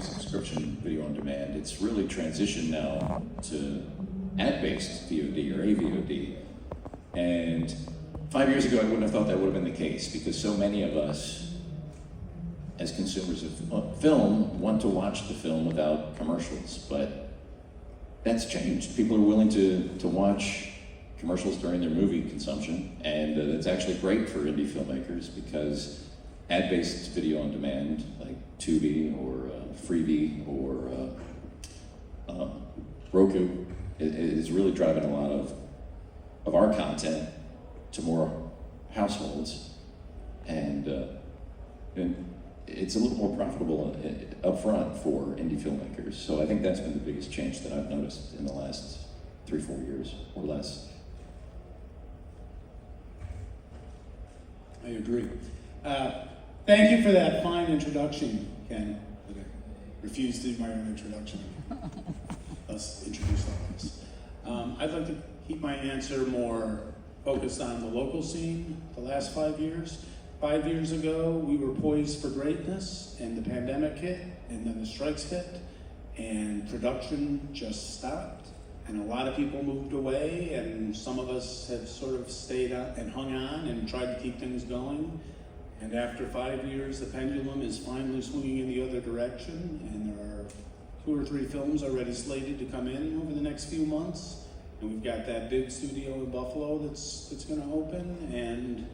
subscription video on demand. It's really transitioned now to ad-based VOD or AVOD. And 5 years ago, I wouldn't have thought that would have been the case, because so many of us, as consumers of film, want to watch the film without commercials. But that's changed. People are willing to watch commercials during their movie consumption, and that's actually great for indie filmmakers, because ad-based video on demand, like Tubi or Freevee or Roku, is really driving a lot of our content to more households, and it's a little more profitable up front for indie filmmakers. So I think that's been the biggest change that I've noticed in the last 3-4 years or less. I agree. Thank you for that fine introduction, Ken. I refused to do my own introduction. Let's introduce all of us. I'd like to keep my answer more focused on the local scene the last 5 years. 5 years ago, we were poised for greatness, and the pandemic hit, and then the strikes hit, and production just stopped. And a lot of people moved away, and some of us have sort of stayed out and hung on and tried to keep things going. And after 5 years, the pendulum is finally swinging in the other direction, and there are 2 or 3 films already slated to come in over the next few months. And we've got that big studio in Buffalo that's going to open, and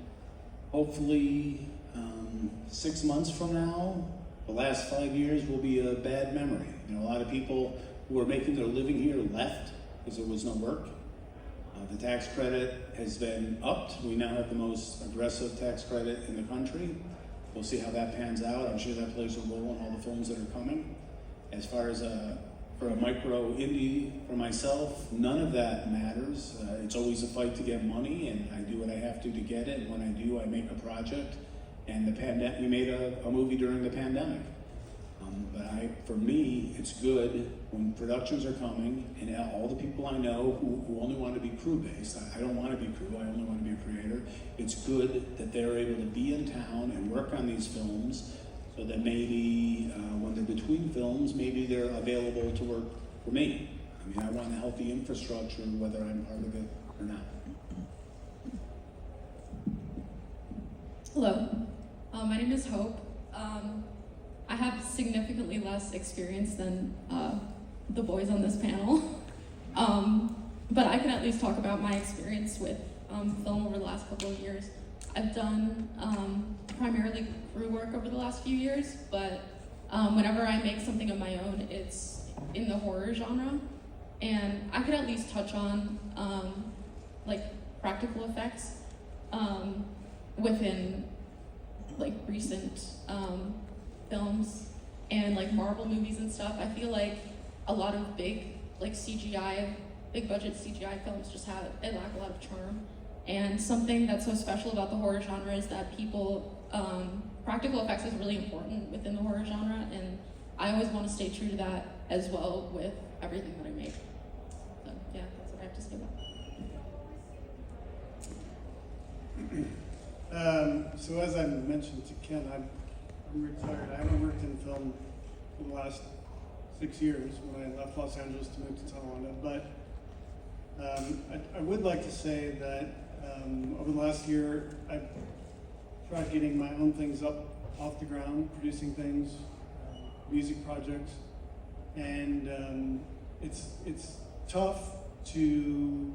hopefully 6 months from now, the last 5 years will be a bad memory. You know, a lot of people who are making their living here left because there was no work. The tax credit has been upped. We now have the most aggressive tax credit in the country. We'll see how that pans out. I'm sure that plays a role in all the films that are coming. As far as for a micro indie for myself, none of that matters. It's always a fight to get money, and I do what I have to get it. And when I do, I make a project. And we made a movie during the pandemic. But for me, it's good when productions are coming, and all the people I know who only want to be crew-based, I don't want to be crew, I only want to be a creator. It's good that they're able to be in town and work on these films, so that maybe when they're between films, maybe they're available to work for me. I mean, I want a healthy infrastructure, whether I'm part of it or not. Hello, my name is Hope. I have significantly less experience than the boys on this panel, but I can at least talk about my experience with film over the last couple of years. I've done primarily crew work over the last few years, but whenever I make something of my own, it's in the horror genre, and I could at least touch on like practical effects within like recent films and like Marvel movies and stuff. I feel like a lot of big budget CGI films just lack a lot of charm. And something that's so special about the horror genre is that practical effects is really important within the horror genre, and I always want to stay true to that as well with everything that I make. So yeah, that's what I have to say about it. So as I mentioned to Ken, I'm retired. I haven't worked in film for the last 6 years when I left Los Angeles to move to Tonawanda. But I would like to say that over the last year, I've tried getting my own things off the ground, producing things, music projects, and it's tough to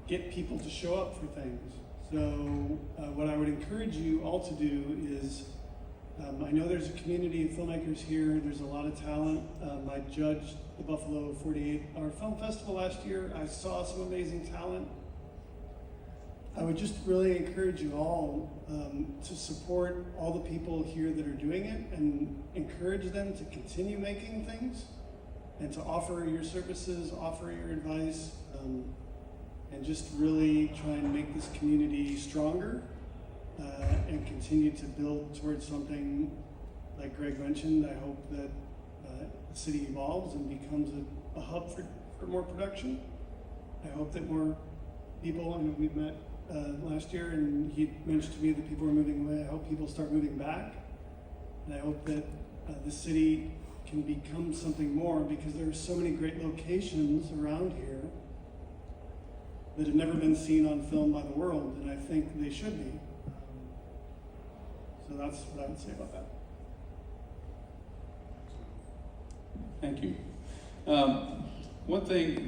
get people to show up for things. So what I would encourage you all to do is, I know there's a community of filmmakers here, there's a lot of talent. I judged the Buffalo 48-Hour Film Festival last year. I saw some amazing talent. I would just really encourage you all to support all the people here that are doing it and encourage them to continue making things and to offer your services, offer your advice, and just really try and make this community stronger and continue to build towards something like Greg mentioned. I hope that the city evolves and becomes a hub for more production. I hope that more people, I know we've met last year and he mentioned to me that people are moving away. I hope people start moving back. And I hope that the city can become something more, because there are so many great locations around here that have never been seen on film by the world, and I think they should be. So that's what I would say about that. Thank you. One thing